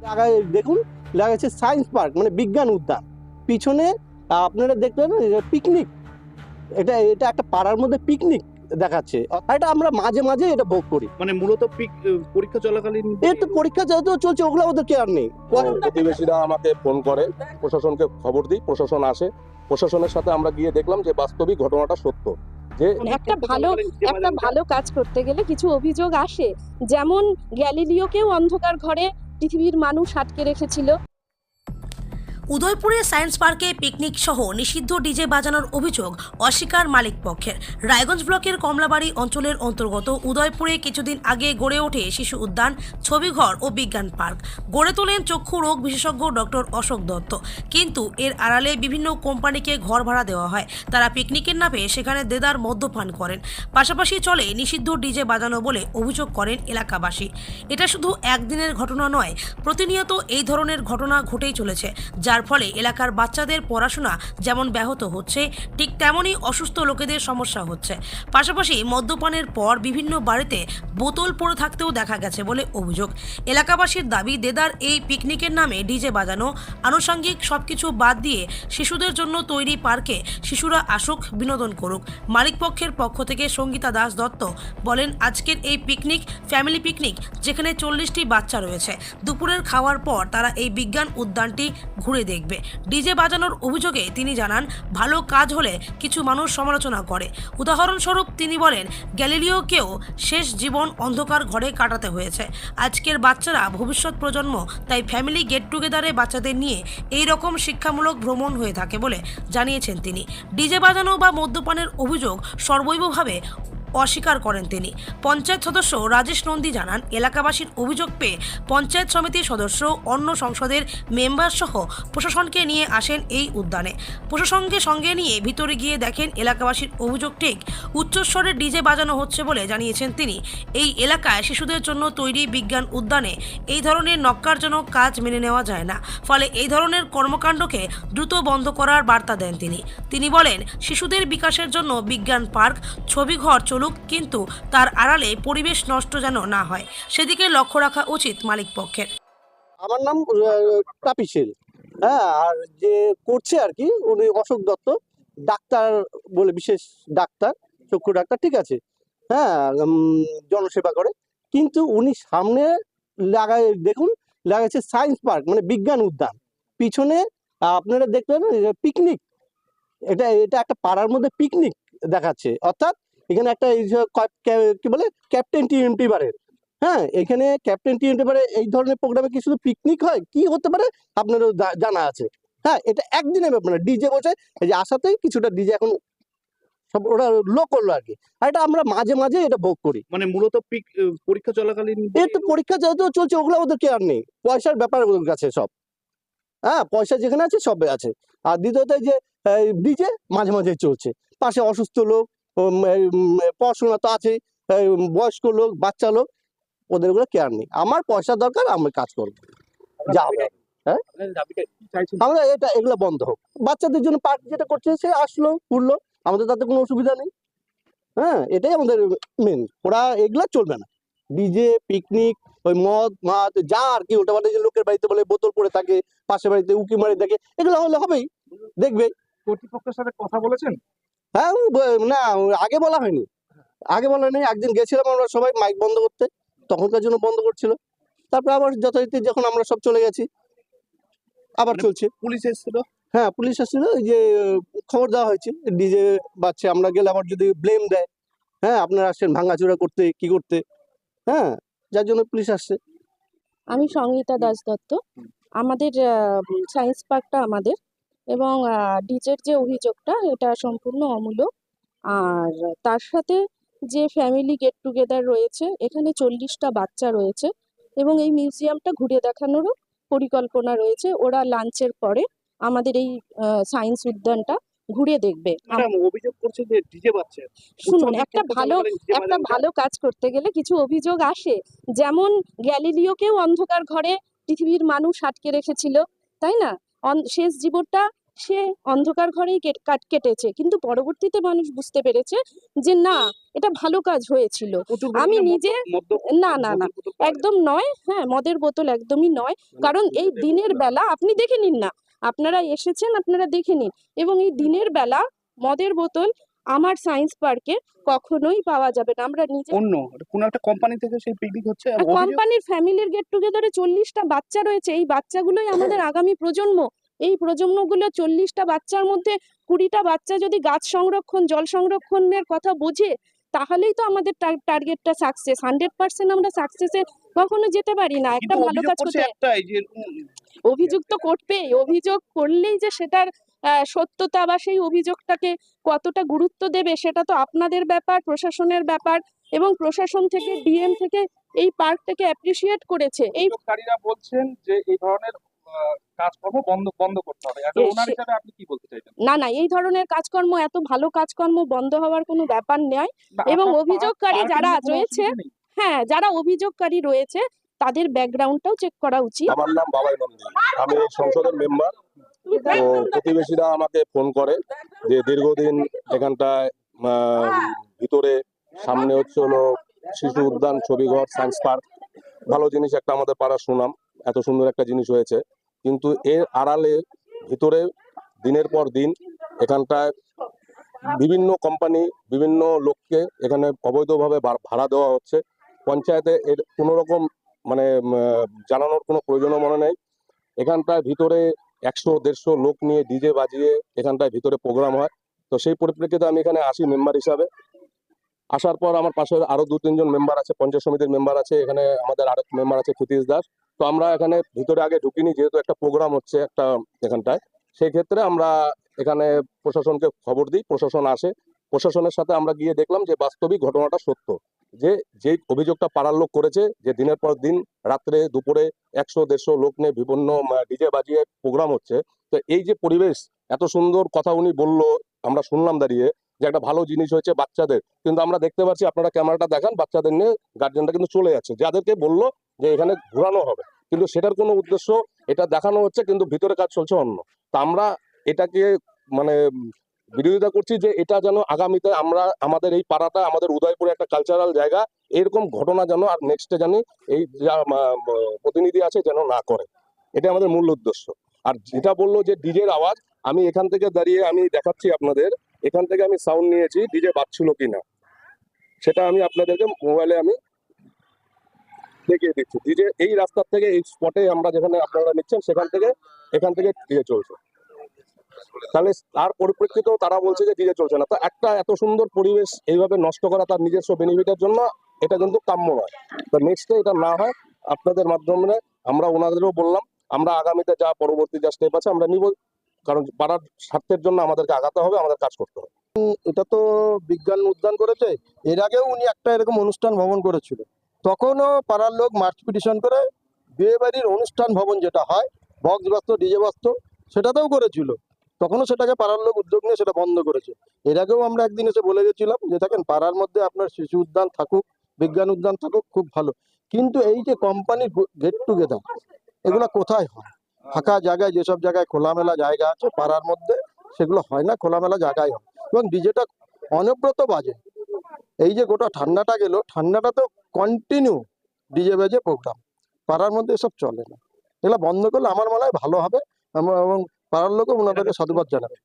লাগায় দেখুন, লাগাচ্ছে সায়েন্স পার্ক মানে বিজ্ঞান উদ্যান। পিছনে আপনারা দেখতে পাবেন পিকনিক, এটা এটা একটা পাড়ার মধ্যে পিকনিক দেখাচ্ছে। এটা আমরা মাঝে মাঝে এটা ভোগ করি। মানে মূলত পরীক্ষা চলাকালীন এর তো পরীক্ষা যেহেতু চলছে, ওগুলো ওদের কেয়ার নেই। প্রতিবেশীরা আমাকে ফোন করে, প্রশাসনকে খবর দিই, প্রশাসন আসে। প্রশাসনের সাথে আমরা গিয়ে দেখলাম যে বাস্তবিক ঘটনাটা সত্য। যে একটা ভালো কাজ করতে গেলে কিছু অভিযোগ আসে, যেমন গ্যালিলিওকেও অন্ধকার ঘরে পৃথিবীর মানুষ আটকে রেখেছিল। উদয়পুরে সায়েন্স পার্কে পিকনিক সহ নিষিদ্ধ ডিজে বাজানোর অভিযোগ অস্বীকার মালিক পক্ষের। রায়গঞ্জ ব্লকের কমলাবাড়ি অঞ্চলের অন্তর্গত উদয়পুরে কিছুদিন আগে গড়ে ওঠে শিশু উদ্যান, ছবিঘর ও বিজ্ঞান পার্ক। গড়ে তোলেন চক্ষু রোগ বিশেষজ্ঞ ডক্টর অশোক দত্ত। কিন্তু এর আড়ালে বিভিন্ন কোম্পানিকে ঘর ভাড়া দেওয়া হয়। তারা পিকনিকের নামে সেখানে দেদার মদ্যপান করেন। পাশাপাশি চলে নিষিদ্ধ ডিজে বাজানো বলে অভিযোগ করেন এলাকাবাসী। এটা শুধু একদিনের ঘটনা নয়, প্রতিনিয়ত এই ধরনের ঘটনা ঘটেই চলেছে, যার ফলে এলাকার বাচ্চাদের পড়াশোনা যেমন ব্যাহত হচ্ছে, ঠিক তেমনই অসুস্থ লোকেদের সমস্যা হচ্ছে। পাশাপাশি মদ্যপানের পর বিভিন্ন বাড়িতে বোতল পড়ে থাকতেও দেখা গেছে বলে অভিযোগ। এলাকাবাসীর দাবি, দেদার এই পিকনিকের নামে ডিজে বাজানো, আনুষঙ্গিক সবকিছু বাদ দিয়ে শিশুদের জন্য তৈরি পার্কে শিশুরা আসুক, বিনোদন করুক। মালিকপক্ষের পক্ষ থেকে সঙ্গীতা দাস দত্ত বলেন, আজকের এই পিকনিক ফ্যামিলি পিকনিক, যেখানে 40টি বাচ্চা রয়েছে। দুপুরের খাওয়ার পর তারা এই বিজ্ঞান উদ্যানটি ঘুরে দেখবে। ডিজে বাজানোর অভিযোগে তিনি জানান, ভালো কাজ হলে কিছু মানুষ সমালোচনা করে। উদাহরণস্বরূপ তিনি বলেন, গ্যালিলিওকেও শেষ জীবন অন্ধকার ঘরে কাটাতে হয়েছে। আজকের বাচ্চারা ভবিষ্যৎ প্রজন্ম, তাই ফ্যামিলি গেট টুগেদারে বাচ্চাদের নিয়ে এই রকম শিক্ষামূলক ভ্রমণ হয়ে থাকে বলে জানিয়েছেন তিনি। ডিজে বাজানো বা মদ্যপানের অভিযোগ সর্বৈবভাবে অস্বীকার করেন তিনি। পঞ্চায়েত সদস্য রাজেশ নন্দী জানান, এলাকাবাসীর অভিযোগ পেয়ে পঞ্চায়েত সমিতির সদস্য, অন্য সংসদের মেম্বার সহ প্রশাসনকে নিয়ে আসেন এই উদ্যানে। প্রশাসনকে সঙ্গে নিয়ে ভিতরে গিয়ে দেখেন এলাকাবাসীর অভিযোগ ঠিক। উচ্চস্বরে ডিজে বাজানো হচ্ছে বলে জানিয়েছেন তিনি। এই এলাকায় শিশুদের জন্য তৈরি বিজ্ঞান উদ্যানে এই ধরনের নক্কারজনক কাজ মেনে নেওয়া যায় না। ফলে এই ধরনের কর্মকাণ্ডকে দ্রুত বন্ধ করার বার্তা দেন তিনি। তিনি বলেন, শিশুদের বিকাশের জন্য বিজ্ঞান পার্ক, ছবিঘর চলুক, কিন্তু তার আড়ালে পরিবেশ নষ্ট যেন না হয়, সেদিকে লক্ষ্য রাখা উচিত মালিক পক্ষের। আমার নাম তাপিসেল। হ্যাঁ, আর যে করছে আর কি, উনি অশোক দত্ত, ডাক্তার বলে, বিশেষ ডাক্তার, চক্ষু ডাক্তার, ঠিক আছে। হ্যাঁ, জনসেবা করে। কিন্তু উনি সামনে লাগায় দেখুন, লাগাচ্ছে সায়েন্স পার্ক মানে বিজ্ঞান উদ্যান। পিছনে আপনারা দেখতে পাবেন পিকনিক, এটা এটা একটা পাড়ার মধ্যে পিকনিক দেখাচ্ছে। অর্থাৎ এখানে একটা কি বলে ক্যাপ্টেন টিএমটি বারের, হ্যাঁ, এখানে ক্যাপ্টেন টিএমটি বারে এই ধরনের প্রোগ্রামে কি শুধু পিকনিক হয়? কি হতে পারে আপনারও জানা আছে। হ্যাঁ, এটা একদিনের ব্যাপার না। ডিজে বসে এই যে আসাতেই কিছুটা ডিজে এখন সব ওরা লো করলো আর কি। আর এটা আমরা মাঝে মাঝে এটা ভোগ করি। মানে মূলত পরীক্ষা চলাকালীন এর তো পরীক্ষা যেহেতু চলছে, ওগুলো ওদের কেয়ার নেই। পয়সার ব্যাপার ওদের কাছে সব। হ্যাঁ, পয়সা যেখানে আছে সব আছে। আর দ্বিতীয়ত যে ডিজে মাঝে মাঝে চলছে, পাশে অসুস্থ লোক, পড়াশোনা তো আছে, বয়স্ক লোক, বাচ্চা লোক, ওদের ওগুলো কেয়ার নেই। আমার পয়সা দরকার, আমি কাজ করবো, যা হবে। হ্যাঁ, আমরা এগুলো বন্ধ হোক। বাচ্চাদের জন্য পার্ক যেটা করছে, সে আসলো, ঘুরলো, আমাদের তাতে কোনো অসুবিধা নেই। হ্যাঁ, এটাই আমাদের মেন। ওরা এগুলা চলবে না। ডিজে, পিকনিক, ওই মদ মাত যা আর কি উল্টাপাল্টা, যে লোকের বাড়িতে বলে বোতল পড়ে থাকে, পাশের বাড়িতে উকি মারি দেখে, এগুলো হলে হবেই, দেখবে। কর্তৃপক্ষের সাথে কথা বলেছেন? হ্যাঁ, না, আগে বলা হয়নি, আগে বলা নেই। একদিন গেছিলাম আমরা সবাই মাইক বন্ধ করতে, তখনকার জন্য বন্ধ করছিল। তারপর আবার যথারীতি যখন আমরা সব চলে গেছি, আবার চলছে। পুলিশ এসেছিল? হ্যাঁ, পুলিশ আসছিল। ওই যে খবর দেওয়া হয়েছে ডিজে বাজছে, আমরা গেলে আবার যদি ব্লেম দেয়, হ্যাঁ, আপনারা আসছেন ভাঙাচোরা করতে, কি করতে, হ্যাঁ, যার জন্য পুলিশ আসছে। আমি সঙ্গীতা দাস দত্ত। আমাদের সায়েন্স পার্কটা আমাদের, এবং ডিজের যে অভিযোগটা, এটা সম্পূর্ণ অমূলক। আর তার সাথে যে ফ্যামিলি গেট টুগেদার রয়েছে, এখানে 40টা বাচ্চা রয়েছে, এবং এই মিউজিয়ামটা ঘুরে দেখানোরও পরিকল্পনা রয়েছে। ওরা লাঞ্চের পরে আমাদের এই সায়েন্স উদ্যানটা ঘুরে দেখবে। অভিযোগ করছে যে ডিজে বাজছে। শুনুন, একটা ভালো কাজ করতে গেলে কিছু অভিযোগ আসে, যেমন গ্যালিলিওকেও অন্ধকার ঘরে পৃথিবীর মানুষ আটকে রেখেছিল, তাই না? শেষ জীবনটা সে অন্ধকার ঘরেই কেটেছে, কিন্তু পরবর্তীতে মানুষ বুঝতে পেরেছে যে না, এটা ভালো কাজ হয়েছিল। প্রচুর আমি পরিমাণে নিজে না না না মদ্যের বোতল পাওয়া যায়। একদম নয়, হ্যাঁ মদের বোতল একদমই নয়, কারণ এই দিনের বেলা আপনি দেখে নিন না, আপনারা এসেছেন আপনারা দেখে নিন, এবং এই দিনের বেলা মদের বোতল আমার সায়েন্স পার্কে কখনোই পাওয়া যাবে না। আমরা নিজে অন্য কোন একটা কোম্পানি থেকে সেই পিকনিক হচ্ছে আর অভিযোগ কোম্পানির ফ্যামিলির গেট টুগেদারে 40টা বাচ্চা রয়েছে, এই বাচ্চাগুলোই আমাদের আগামী প্রজন্ম। এই প্রজন্মগুলো 40টা বাচ্চার মধ্যে 20টা বাচ্চা যদি গাছ সংরক্ষণ জল সংরক্ষণের কথা বোঝে, তাহলেই তো আমাদের টার্গেটটা সাকসেস। 100% আমরা সাকসেসে কখনো যেতে পারি না একটা কিন্তু ভালো অভিযোগ কাজ করছে করতে। একটাই যে অভিযোগ তো করবেই, অভিযোগ করলেই যে সেটার সত্যতা বা সেই অভিযোগটাকে কতটা গুরুত্ব দেবে সেটা তো আপনাদের ব্যাপার, প্রশাসনের ব্যাপার, এবং প্রশাসন থেকে ডিএম থেকে এই পার্কটাকে অ্যাপ্রিসিয়েট করেছে। এই অভিযোগকারীরা বলছেন যে এই ধরনের কাজকর্ম বন্ধ করতে হবে। একজন ওনার হিসাবে আপনি কি বলতে চাইছেন? না না, এই ধরনের কাজকর্ম, এত ভালো কাজকর্ম বন্ধ হওয়ার কোনো ব্যাপার নয়। এবং অভিযোগকারী যারা রয়েছে, হ্যাঁ যারা অভিযোগকারী রয়েছে তাদের ব্যাকগ্রাউন্ডটাও চেক করা উচিত। আমার নাম বাবাই নন্দী, আমি সংসদের মেম্বার। তো প্রতিবেশীরা আমাকে ফোন করে যে দীর্ঘদিন এখানটায় ভিতরে সামনে হচ্ছে হলো শিশু উদ্যান, ছবিঘর, সায়েন্স পার্ক, ভালো জিনিস একটা আমাদের পাড়ার সুনাম, এত সুন্দর একটা জিনিস হয়েছে, কিন্তু এর আড়ালে ভিতরে দিনের পর দিন এখানটায় বিভিন্ন কোম্পানি বিভিন্ন লোককে এখানে অবৈধভাবে ভাড়া দেওয়া হচ্ছে। পঞ্চায়েতে এর কোনো রকম মানে জানানোর কোনো প্রয়োজনও মনে নেই। এখানটায় ভিতরে 100-150 লোক নিয়ে ডিজে বাজিয়ে এখানটায় ভিতরে প্রোগ্রাম হয়। তো সেই পরিপ্রেক্ষিতে আমি এখানে আসি মেম্বার হিসাবে। আসার পর আমার পাশে আরো 2-3 জন মেম্বার আছে, পঞ্চায়েত সমিতির মেম্বার আছে, এখানে আমাদের আরেক মেম্বার আছে ক্ষিতীশ দাস। তো আমরা এখানে ভিতরে আগে ঢুকিনি, যেহেতু একটা প্রোগ্রাম হচ্ছে একটা এখানটায়, সেই ক্ষেত্রে আমরা এখানে প্রশাসনকে খবর দিই, প্রশাসন আসে। প্রশাসনের সাথে আমরা গিয়ে দেখলাম যে বাস্তবিক ঘটনাটা সত্য, যে অভিযোগটা পাড়ার লোক করেছে, যে দিনের পর দিন রাত্রে দুপুরে 100-150 লোক নিয়ে বিভিন্ন ডিজে বাজিয়ে প্রোগ্রাম হচ্ছে। তো এই যে পরিবেশ, এত সুন্দর কথা উনি বললো, আমরা শুনলাম দাঁড়িয়ে যে একটা ভালো জিনিস হয়েছে বাচ্চাদের, কিন্তু আমরা দেখতে পাচ্ছি, আপনারা ক্যামেরাটা দেখান, বাচ্চাদের নিয়ে গার্জেনরা কিন্তু চলে যাচ্ছে, যাদেরকে বললো যে এখানে ঘোরানো হবে, কিন্তু সেটার কোনো উদ্দেশ্য, এটা দেখানো হচ্ছে কিন্তু ভিতরে কাজ চলছে অন্য। তা আমরা এটাকে মানে বিরোধিতা করছি যে এটা যেন আগামীতে আমরা আমাদের এই পাড়াটা, আমাদের উদয়পুরে একটা কালচারাল জায়গা, এরকম ঘটনা যেন আর নেক্সটে জানি এই প্রতিনিধি আছে যেন না করে, এটা আমাদের মূল উদ্দেশ্য। আর যেটা বললো যে ডিজের আওয়াজ, আমি এখান থেকে দাঁড়িয়ে আমি দেখাচ্ছি আপনাদের, এখান থেকে আমি সাউন্ড নিয়েছি, ডিজে বাজছিল কিনা সেটা আমি আপনাদেরকে মোবাইলে আমি দেখিয়ে দিচ্ছি। ডিজে এই রাস্তার থেকে এই স্পটে আমরা যেখানে আপনারা নিচ্ছেন এখান থেকে ডিজে চলছে। তাহলে তার পরিপ্রেক্ষিতেও তারা বলছে যে ডিজে চলছে না। তো একটা এত সুন্দর পরিবেশ এইভাবে নষ্ট করা তার নিজস্ব বেনিফিটের জন্য, এটা কিন্তু কাম্য নয়। তো নেক্সটে এটা না হয় আপনাদের মাধ্যমে আমরা ওনাদেরও বললাম, আমরা আগামীতে যা পরবর্তী যা স্টেপ আছে আমরা নিব, কারণ পাড়ার স্বার্থের জন্য আমাদেরকে আগাতে হবে, আমাদের কাজ করতে হবে। এটা তো বিজ্ঞান উদ্যান করেছে, এর আগেও উনি একটা এরকম অনুষ্ঠান ভবন করেছিল, তখনও পাড়ার লোক মার্চ পিটিশন করে বিয়ে বাড়ির অনুষ্ঠান ভবন যেটা হয় বক্স বাজতো ডিজে বাজতো সেটাতেও করেছিল, তখনও সেটাকে পাড়ার লোক উদ্যোগ নিয়ে সেটা বন্ধ করেছে। এর আগেও আমরা একদিন এসে বলে গেছিলাম যে দেখেন পাড়ার মধ্যে আপনার শিশু উদ্যান থাকুক, বিজ্ঞান উদ্যান থাকুক, খুব ভালো, কিন্তু এই যে কোম্পানির গেট টুগেদার এগুলো কোথায় হয়? ফাঁকা জায়গায়, যেসব জায়গায় খোলামেলা জায়গা আছে পাড়ার মধ্যে সেগুলো হয় না, খোলামেলা জায়গায় হয়। এবং ডিজেটা অনবরত বাজে, এই যে গোটা ঠান্ডাটা গেল, ঠান্ডাটা তো কন্টিনিউ ডিজে বাজে প্রোগ্রাম, পাড়ার মধ্যে এসব চলে না, এগুলো বন্ধ করলে আমার মনে হয় ভালো হবে। এবং পাড়ার লোকও ওনাদেরকে সাধুবাদ জানাবে।